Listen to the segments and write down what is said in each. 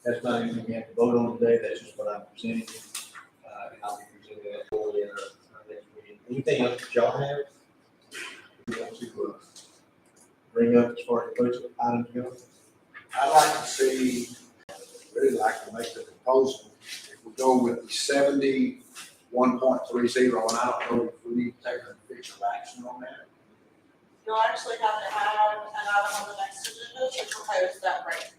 That's not anything we have to vote on today, that's just what I'm presenting. And I'll be presenting that fully in our next meeting. Anything else that y'all have? You want to bring up as far as budget items go? I'd like to see, really like to make the proposal, if we go with the 71.30, and I don't know if we need to take an official action on that. You'll actually have to have an item on the next agenda to propose that rate.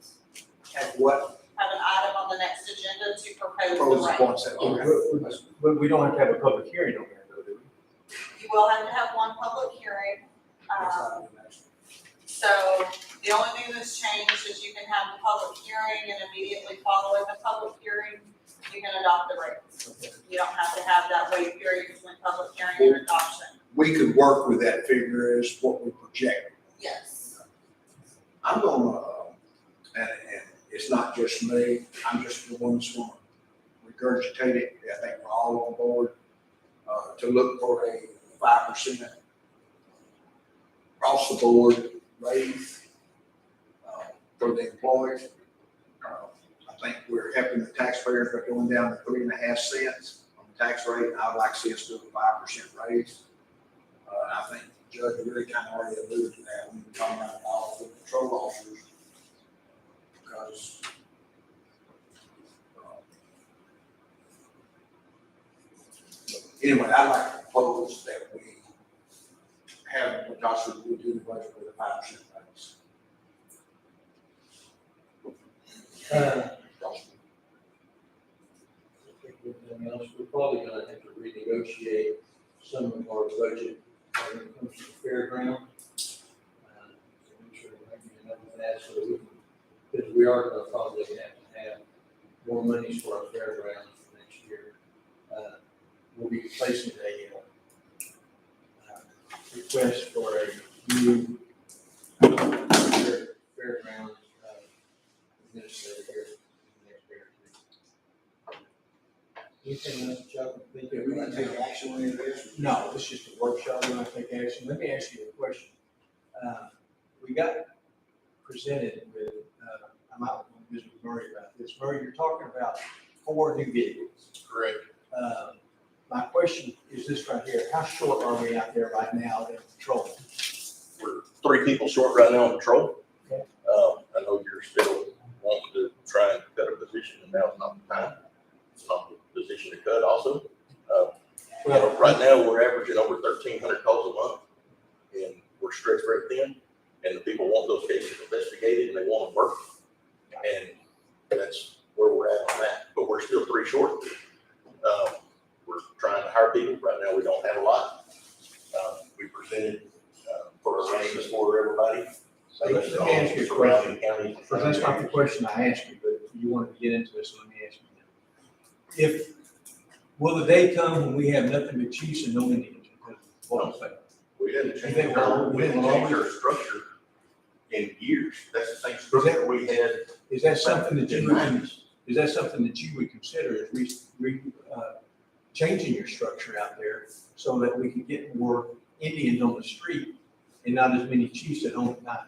Have what? Have an item on the next agenda to propose Propose the rate. point seven, okay. But we don't have to have a public hearing on that, though, do we? You will have to have one public hearing. So the only thing that's changed is you can have the public hearing and immediately following the public hearing, you can adopt the rates. You don't have to have that wait period between public hearing and adoption. We could work with that figure as what we project. Yes. I'm gonna, and it's not just me, I'm just the one that's gonna regurgitate it. I think we're all on board, to look for a 5% across the board raise, for the employees. I think we're helping the taxpayers by going down to 3.5 cents on the tax rate. I'd like to see us do a 5% raise. I think the judge really kind of already alluded to that when we were talking about all the control officers. Because anyway, I'd like to propose that we have, because we do the budget with a 5% raise. Everything else, we're probably gonna have to renegotiate some of our budget when it comes to the fairground. So make sure we're making enough of that so that we can, because we are gonna probably have to have more monies for our fairgrounds for next year. We'll be placing a request for a new fairground administrator here in the next year or two. Anything else, Chuck? Think We're gonna take action on any of this? No, it's just a workshop, we're gonna take action. Let me ask you a question. We got presented with, I'm out with Mr. Murray about this. Murray, you're talking about 4 new vehicles. Correct. My question is this right here, how short are we out there right now in patrol? We're 3 people short right now on patrol. Okay. I know you're still wanting to try and cut a position, and now's not the time. It's not the position to cut also. Well, Right now, we're averaging over 1,300 calls a month, and we're stretched very thin, and the people want those cases investigated, and they want them worked. And that's where we're at on that, but we're still 3 short. We're trying to hire people. Right now, we don't have a lot. We presented for a raise for everybody. Let me ask you a Surrounding counties. Because that's not the question I asked you, but you wanted to get into it, so let me ask you now. Will the day come when we have nothing but chiefs and no Indians? Because what I'm saying. We didn't change They were- we didn't change our structure in years. That's the same structure we had. Is that something that in you the would, 90s. is that something that you would consider as changing your structure out there so that we can get more Indians on the street and not as many chiefs at home at night?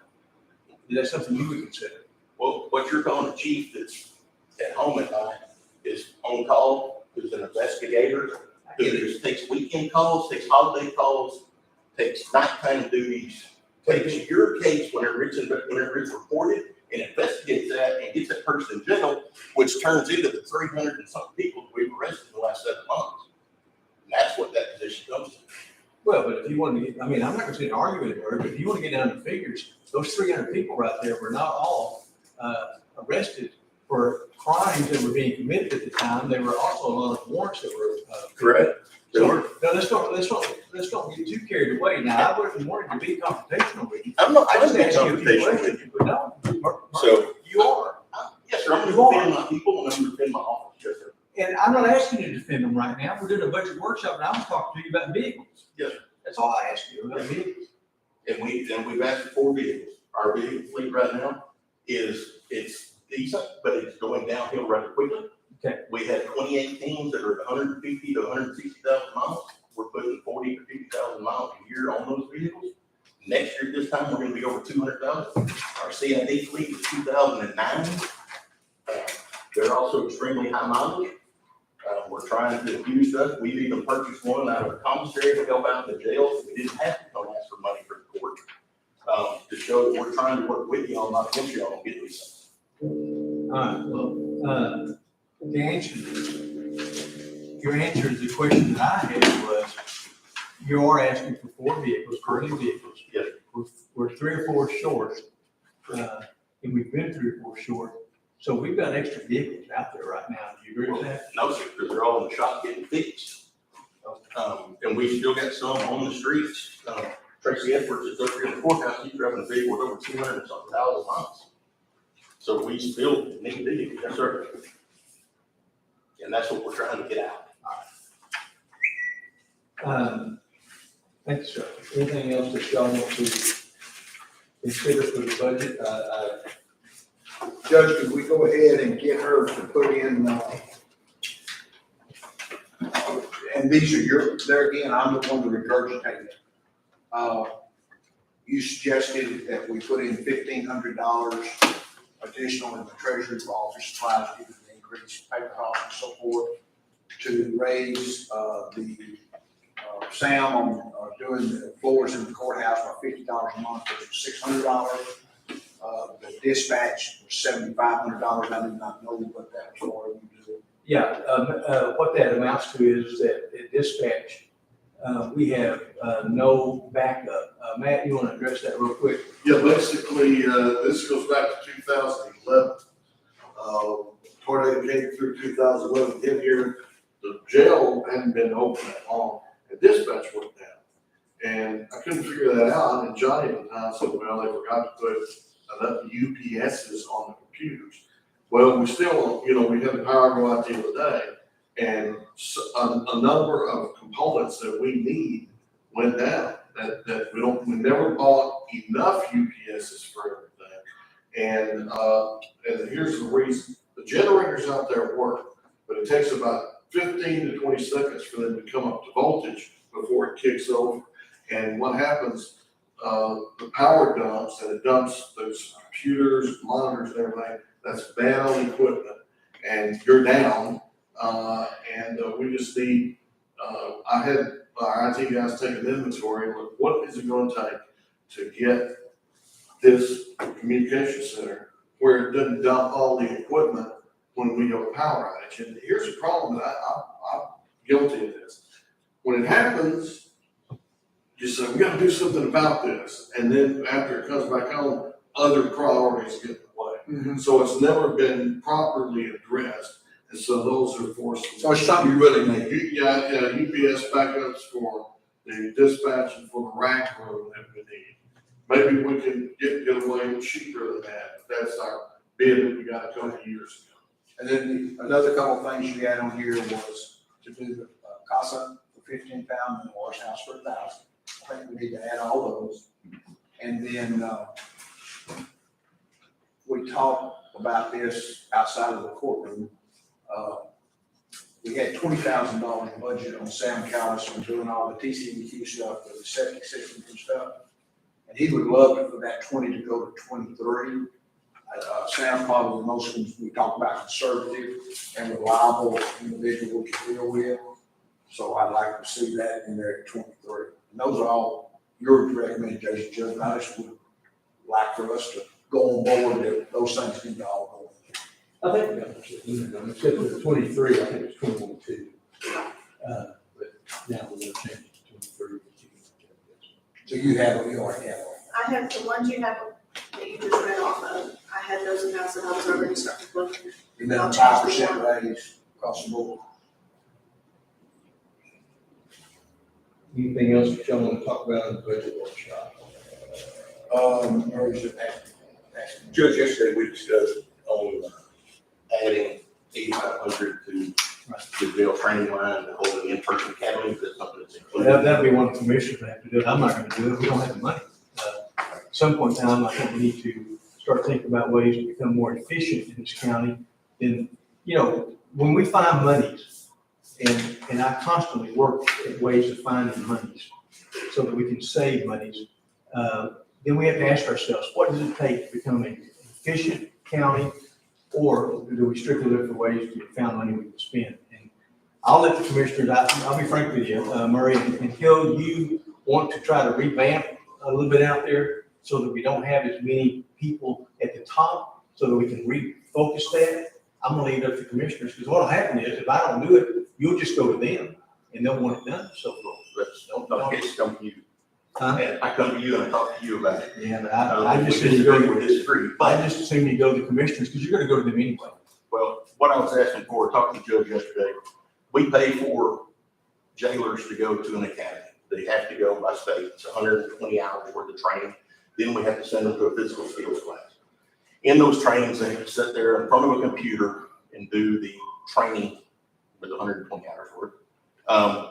Is that something you would consider? Well, what you're calling a chief that's at home at night is on call, who's an investigator, who just takes weekend calls, takes holiday calls, takes nighttime duties, takes your case whenever it's reported and investigates that and gets that person in jail, which turns into the 300 and something people that we've arrested in the last 7 months. And that's what that position comes to. Well, but if you want to get, I mean, I'm not going to sit and argue with her, but if you want to get down to figures, those 300 people right there were not all arrested for crimes that were being committed at the time. There were also a lot of warrants that were. Correct. So, no, let's don't get too carried away. Now, I wouldn't want to be confrontational with you. I'm not I trying just to be asked you a few confrontational with questions, you. but no, So- you are. Yes, sir. I'm going to defend my people and I'm going to defend my office. Yes, sir. And I'm not asking you to defend them right now. We're doing a budget workshop and I was talking to you about vehicles. Yes, sir. That's all I asked you about vehicles. And we've asked for 4 vehicles. Our vehicle fleet right now it's decent, but it's going downhill rather quickly. Okay. We had 28 teams that are 150 to 160,000 miles. We're putting 40 to 50,000 miles a year on those vehicles. Next year, this time, we're going to be over 200,000. Our CID fleet is 2009. they're also extremely high mileage. We're trying to infuse those. We've even purchased one out of the commissary to help out in the jails. We didn't have to come ask for money for the court, to show that we're trying to work with y'all, not against y'all, on getting these things. All right, well, the answer, your answer to the question that I had was, you are asking for 4 vehicles, currently vehicles. Yes. We're 3 or 4 short, and we've been 3 or 4 short. So we've got extra vehicles out there right now. Do you agree with that? No, sir, because they're all in the shop getting fixed. And we still got some on the streets. Tracy Edwards is over here in the courthouse, he's driving a vehicle with over 200 and something thousand miles. So we still need vehicles, yes, sir. And that's what we're trying to get out. Thanks, sir. Anything else that y'all want to consider for the budget? Judge, could we go ahead and get her to put in, and these are your, there again, I'm the one to regurgitate it. You suggested that we put in $1,500 additional in the treasury for office supplies due to the increased paper costs and so forth, to raise, Sam on, doing the floors in the courthouse by $50 a month, which is $600. The dispatch was $7,500. I did not know what that was for. Yeah, what that amounts to is that at dispatch, we have no backup. Matt, you want to address that real quick? Yeah, basically, this goes back to 2011. Tornado came through 2011, in here, the jail hadn't been open that long, and dispatch went down. And I couldn't figure that out, and Johnny at the time said, well, they forgot to put enough UPSs on the computers. Well, we still, we had the power go out the other day, and a number of components that we need went down. That we never bought enough UPSs for everything. And here's the reason: the generators out there work, but it takes about 15 to 20 seconds for them to come up to voltage before it kicks over. And what happens? The power dumps, and it dumps those computers, monitors, and everything. That's bad on equipment, and you're down. We just need. I had our IT guys take an inventory and look, what is it going to take to get this communication center where it doesn't dump all the equipment when we have a power outage? And here's the problem that I'm guilty of this. When it happens, you say, we got to do something about this. And then after it comes back on, other priorities get in the way. So it's never been properly addressed. And so those are forced. So it's something you really need. Yeah, UPS backups for the dispatch and for the rack room that we need. Maybe we can get away cheaper than that. That's our bid that we got a couple of years ago. And then another couple of things you had on here was to do the CASA for £15 and the wash house for $1,000. I think we need to add all those. And then we talked about this outside of the courtroom. We had $20,000 budget on Sam Callis for doing all the TCEQ stuff, the septic system and stuff. And he would love for that 20 to go to 23. Sam's probably the most, we talk about conservative and reliable individual we can deal with. So I'd like to see that in there at 23. And those are all your recommendations, Judge. I just would like for us to go on board that those things need to all go. I think we got it. Except for the 23, I think it's 21-2. But now we're going to change it to 23. So you have, we already have. I have the ones you have that you just read off of. I had those in house and I was already starting to look. And then a 5% raise across the board. Anything else that y'all want to talk about in the budget workshop? Or is it Judge, yesterday we discussed on adding 8,500 to the jail training line to hold an in-person academy. That's something that's included. That'd be one of the commissioners that have to do it. I'm not going to do it. We don't have the money. At some point in time, I think we need to start thinking about ways to become more efficient in this county. And, when we find monies, and I constantly work at ways of finding monies so that we can save monies, then we have to ask ourselves, what does it take to become an efficient county Or do we strictly look for ways to find money we can spend? And I'll let the commissioners, I'll be frank with you, Murray, until you want to try to revamp a little bit out there so that we don't have as many people at the top, so that we can refocus that, I'm gonna leave it up to commissioners, because what'll happen is, if I don't do it, you'll just go to them, and they'll want it done, so. Don't get come to you. Huh? And I come to you and I talk to you about it. Yeah, but I just We assume you go, disagree, we disagree, I but, just assume you go to the commissioners, because you're gonna go to them anyway. well, what I was asking for, talking to the judge yesterday, we pay for jailers to go to an academy. They have to go by state, it's 120 hours worth of training, then we have to send them to a physical skills class. In those trainings, they have to sit there in front of a computer and do the training with 120 hours worth.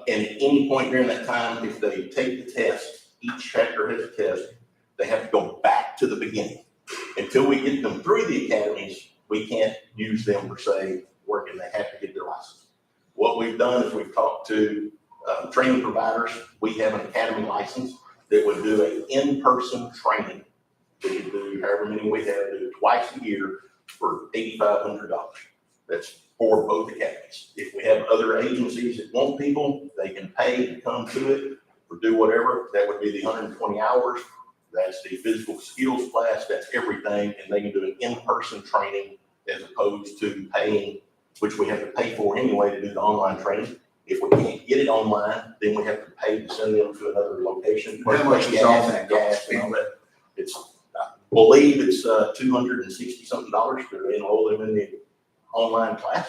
And at any point during that time, if they take the test, each chapter has a test, they have to go back to the beginning. Until we get them through the academies, we can't use them per se working, they have to get their license. What we've done is we've talked to training providers. We have an academy license that would do an in-person training. We could do however many we have, do it twice a year for $8,500. That's for both academies. If we have other agencies that want people, they can pay to come to it or do whatever. That would be the 120 hours. That's the physical skills class, that's everything, and they can do an in-person training as opposed to paying, which we have to pay for anyway to do the online training. If we can't get it online, then we have to pay to send them to another location. How much is all that Gas cost? and all that. It's, I believe it's $260 something to enroll them in the online class.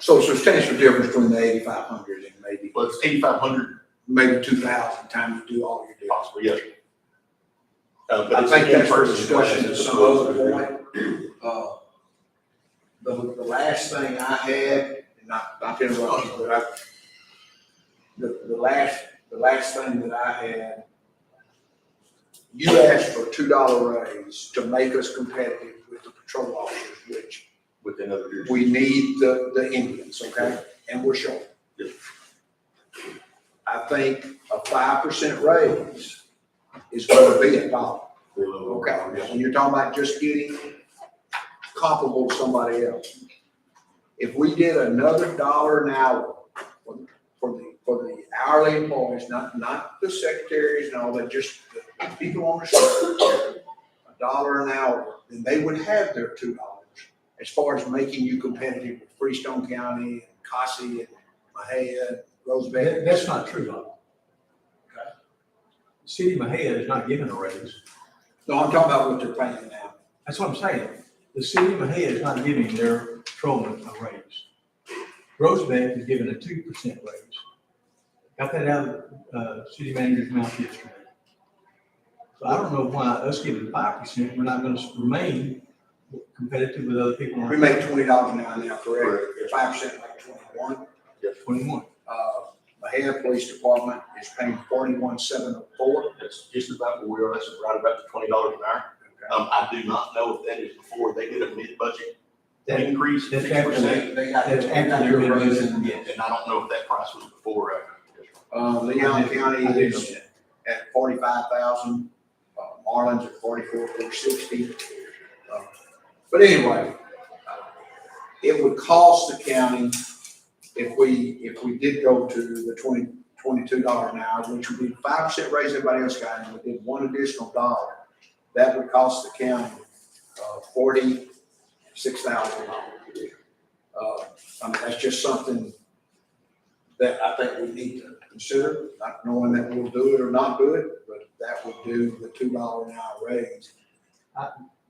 So substantial difference between the 8,500 and maybe, Well, it's 8,500 maybe 2,000 times to do all your deals. possibly, yes. But I it's think that's for in-person discussion classes at as some opposed other to- point. The last thing I had, not to interrupt you, but the last thing that I had, you asked for a $2 raise to make us competitive with the patrol officers, which within other years. we need the Indians, okay? And we're short. Yes. I think a 5% raise is gonna be $1. Okay, when you're talking about just getting comparable to somebody else. If we did another $1 an hour for the hourly employees, not the secretaries and all that, just the people on the street, $1 an hour, then they would have their $2 as far as making you competitive with Freestone County and Cossie and Mahia and Rosebank. That's not true, Bob. The city of Mahia is not giving a raise. No, I'm talking about what they're paying now. That's what I'm saying. The city of Mahia is not giving their patrolmen a raise. Rosebank is giving a 2% raise. Got that out of city manager's mouth yesterday. So I don't know why us giving 5%, we're not gonna remain competitive with other people. We make $20 an hour now, correct? 5% like 21. 21. Mahia Police Department is paying $41,704. That's just about where we are, that's right about the $20 an hour. I do not know if that is before they did a mid-budget increase, That's 6%. They got That's after their they've been raise. raising, yes. And I don't know if that price was before or after. Leon County I didn't know is that. at 45,000, Marlin's at 44,460. But anyway, it would cost the county if we did go to the $22 an hour, which would be 5% raise everybody else got, and we did one additional dollar, that would cost the county $46,000. I mean, that's just something that I think we need to consider, not knowing that we'll do it or not do it, but that would do the $2 an hour raise.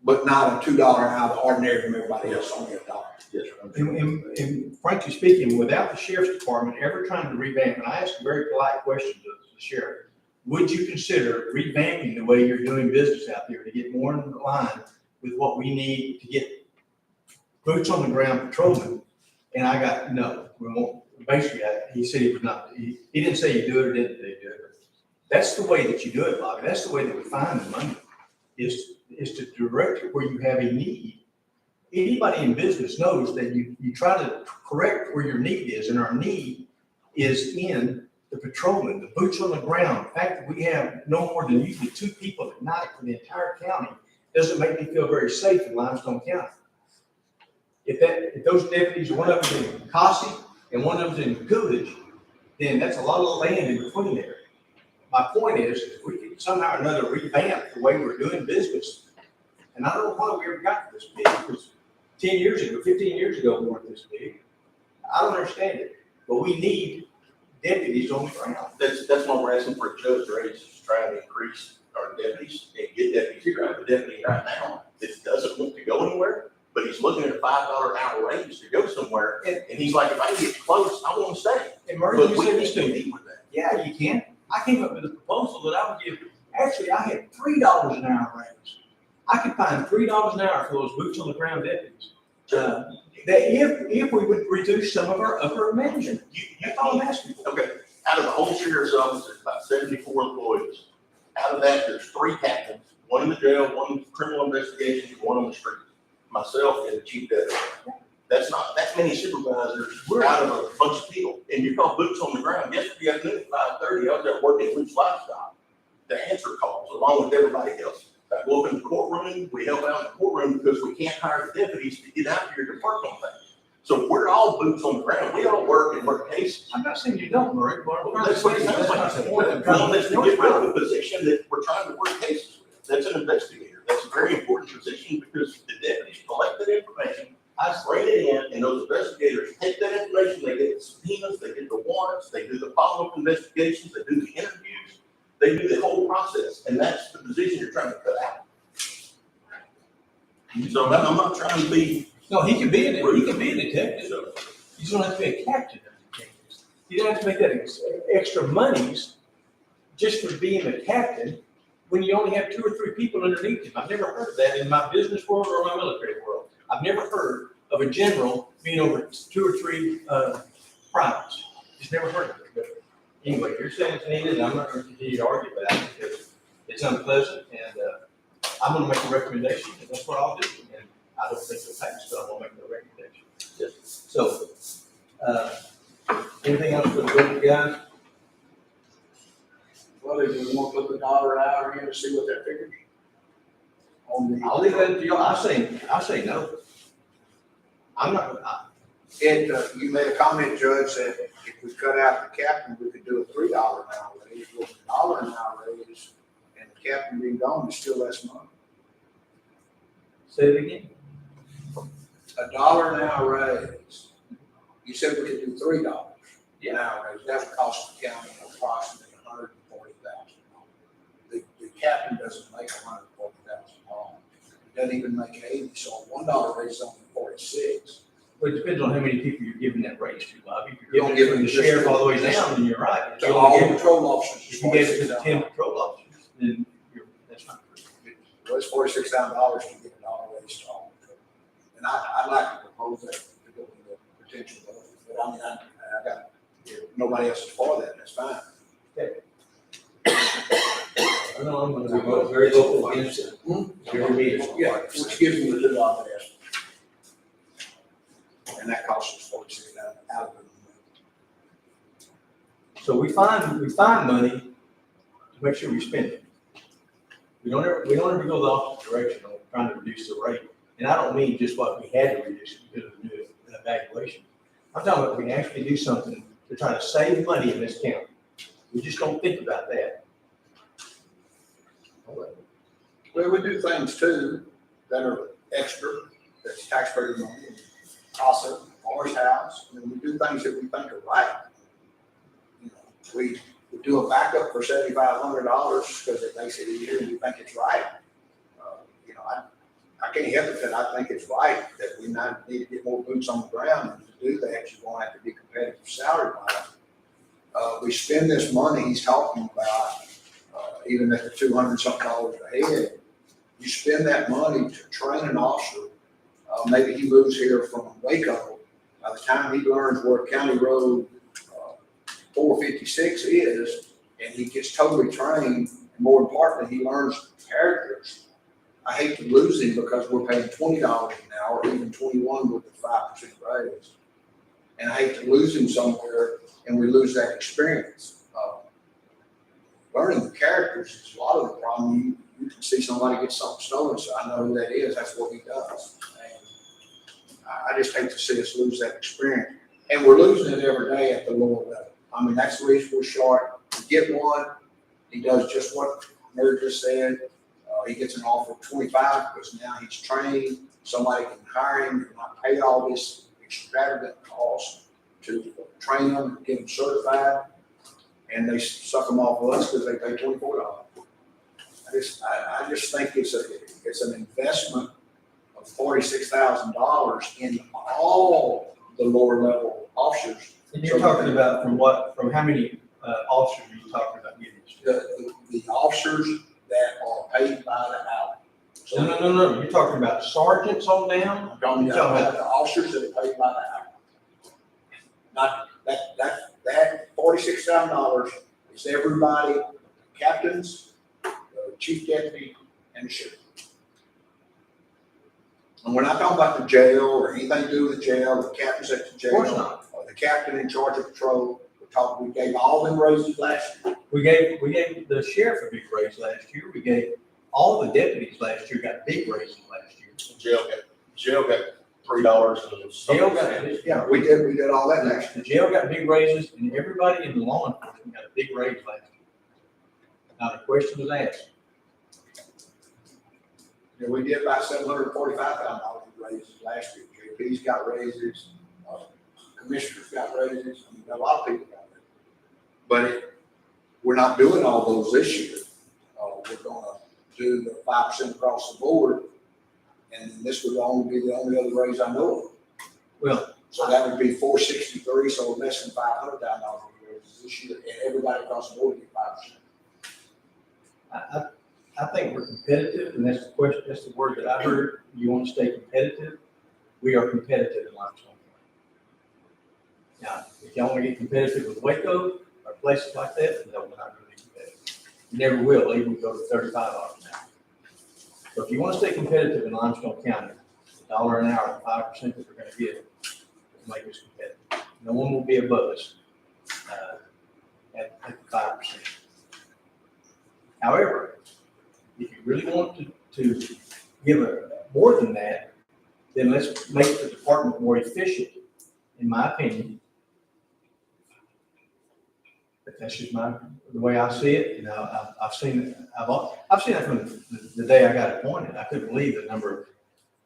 But not a $2 an hour ordinary from everybody else, only $1. Yes, sir. And frankly speaking, without the sheriff's department ever trying to revamp, and I asked a very polite question to the sheriff, would you consider revamping the way you're doing business out there to get more in line with what we need to get boots on the ground patrolmen? And I got, no, we won't. Basically, he said he would not, he didn't say you do it or didn't do it. That's the way that you do it, Bobby. That's the way that we find the money, is to direct it where you have a need. Anybody in business knows that you try to correct where your need is, and our need is in the patrolmen, the boots on the ground. The fact that we have no more than usually 2 people at night for the entire county doesn't make me feel very safe in Limestone County. if those deputies, one of them's in Cossie and one of them's in Coolidge, then that's a lot of land in between there. My point is, we could somehow or another revamp the way we're doing business. And I don't know why we ever got this big, because 10 years ago, 15 years ago, we weren't this big. I don't understand it, but we need deputies on the ground. That's why we're asking for a judge raise, to try to increase our deputies and get deputies. You have a deputy right now that doesn't want to go anywhere, but he's looking at a $5 an hour raise to go somewhere. And he's like, if I can get close, I want to stay. And Murray, But you we said can't this to me. compete with that. Yeah, you can. I came up with a proposal that I would give, actually, I had $3 an hour raise. I could find $3 an hour for those boots on the ground deputies. That if we would reduce some of our upper management, that's all I'm asking for. Okay, out of the whole sheriff's office, there's about 74 employees. Out of that, there's 3 captains, one in the jail, one in criminal investigations, one on the street. Myself and the chief deputy. That's not that many supervisors out of a bunch of people. And you call boots on the ground. Yesterday afternoon at 5:30, I was there working loose livestock to answer calls along with everybody else. I go up in the courtroom, we help out in the courtroom because we can't hire the deputies to get out here to work on things. So we're all boots on the ground. We all work and work cases. I'm not saying you don't, Murray, but That's what it sounds like. Well, that's to get rid of the position that we're trying to work cases with. That's an investigator. That's a very important position because the deputies collect that information, bring it in, and those investigators take that information, they get the subpoenas, they get the warrants, they do the follow-up investigations, they do the interviews, they do the whole process, and that's the position you're trying to cut out. So I'm not trying to be, no, he can be a detective. You just don't have to be a captain of detectives. You don't have to make that extra monies just for being a captain when you only have 2 or 3 people underneath him. I've never heard of that in my business world or my military world. I've never heard of a general being over 2 or 3 privates. Just never heard of it. But anyway, you're saying it's needed, and I'm not going to continue to argue about it because it's unpleasant, and I'm going to make a recommendation, and that's what I'll do. And I don't think it'll pass, but I'm going to make a recommendation. So, anything else for the budget, guys? Well, if you want to put the $1 an hour in to see what that figures. I'll leave that to you. I say no. I'm not, And you made a comment, Judge, that if we cut out the captain, we could do a $3 an hour raise. Well, $1 an hour raise, and the captain being gone is still less money. say it again. $1 an hour raise. You said we could do $3 an hour raise. That would cost the county approximately $140,000. The captain doesn't make $140,000. He doesn't even make 80. So a $1 raise is only 46. But it depends on how many people you're giving that raise to, Bobby. If You you're don't giving it give from it the just sheriff all the way to- down, then you're right. If To you all only gave it- patrol officers. if you gave it to the 10 patrol officers, then that's not true. Well, it's $46,000 to get $1 raise to all patrol. And I'd like to propose that to go with the potential budget. But I mean, I got, if nobody else is for that, that's fine. I know I'm gonna be very vocal against it. Very meeting. Yeah, which gives them the $2 estimate. And that costs us $46,000 out of it. So we find money to make sure we spend it. We don't ever go the opposite direction on trying to reduce the rate. And I don't mean just what we had to reduce it because of the new evaluation. I'm talking about we can actually do something to try to save money in this county. We just don't think about that. Well, we do things too that are extra, that's taxpayer money. Also, Morris House, I mean, we do things that we think are right. You know, we do a backup for $7,500 because it makes it easier and we think it's right. You know, I can't help it that I think it's right that we not need to get more boots on the ground, and to do that, you're going to have to be competitive salary wise. We spend this money he's talking about, even at the $200-something a head. You spend that money to train an officer. Maybe he moves here from Waco. By the time he learns where County Road 456 is, and he gets totally trained, and more importantly, he learns characters. I hate to lose him because we're paying $20 an hour, even 21 with the 5% raise. And I hate to lose him somewhere and we lose that experience. Learning the characters is a lot of the problem. You can see somebody get something stolen, so I know who that is. That's what he does. And I just hate to see us lose that experience. And we're losing it every day at the lower level. I mean, that's the reason we're short. We get one, he does just what Mary just said. He gets an offer of 25 because now he's trained, somebody can hire him, and not pay all this extravagant cost to train them, get them certified, and they suck them off of us because they pay $24. I just think it's an investment of $46,000 in all the lower level officers. And you're talking about from how many officers are you talking about getting this to? The officers that are paid by the hour. So No, you're talking about sergeants on down? I'm talking about the officers that are paid by the hour. Not, that $46,000 is everybody, the captains, the chief deputy, and the sheriff. And we're not talking about the jail or anything to do with the jail, the captains at the jail. Of course not. Or the captain in charge of patrol. We gave all them raises last year. We gave the sheriff a big raise last year. We gave all the deputies last year got big raises last year. Jail got $3 and some Jail got, cents. Yeah, we did all that last year. the jail got big raises and everybody in the law enforcement got a big raise last year. Now the question was asked, Yeah, we did about $745,000 raises last year. JP's got raises, commissioners got raises, I mean, a lot of people got raises. But we're not doing all those this year. We're gonna do the 5% across the board, and then this would only be the only other raise I know of. well, So that would be 463, so less than $500,000 raises this year, and everybody across the board get 5%. I think we're competitive, and that's the question, that's the word that I heard. You want to stay competitive? We are competitive in Limestone County. Now, if y'all want to get competitive with Waco or places like that, no, we're not going to be competitive. You never will, even if we go to $35 an hour. So if you want to stay competitive in Limestone County, $1 an hour, 5% that we're going to get will make us competitive. No one will be above us at 5%. However, if you really want to give more than that, then let's make the department more efficient, in my opinion. But that's just the way I see it. You know, I've seen that from the day I got appointed. I couldn't believe the number of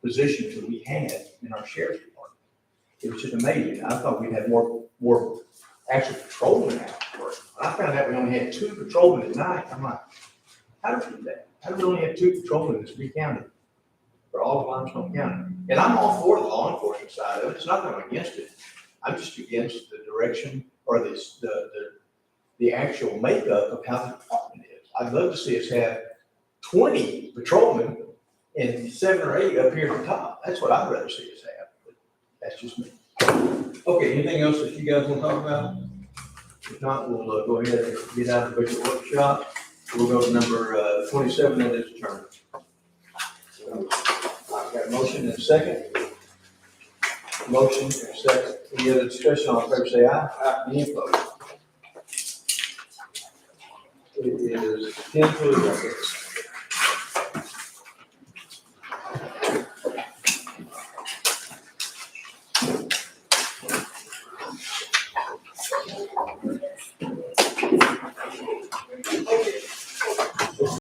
positions that we had in our sheriff's department. It was just amazing. I thought we'd have more actual patrolmen out working. I found out we only had 2 patrolmen at night. I'm like, how do we do that? How do we only have 2 patrolmen in this big county for all of Limestone County? And I'm all for the law enforcement side of it. It's not that I'm against it. I'm just against the direction or the actual makeup of how the department is. I'd love to see us have 20 patrolmen and 7 or 8 up here at the top. That's what I'd rather see us have. But that's just me. Okay, anything else that you guys want to talk about? If not, we'll go ahead and get out of the budget workshop. We'll go to number 27 and its adjourned. I've got a motion and a second. Motion and a second. Any other discussion? All in favor, say aye. Aye. Any opposed? It is 10 to 11.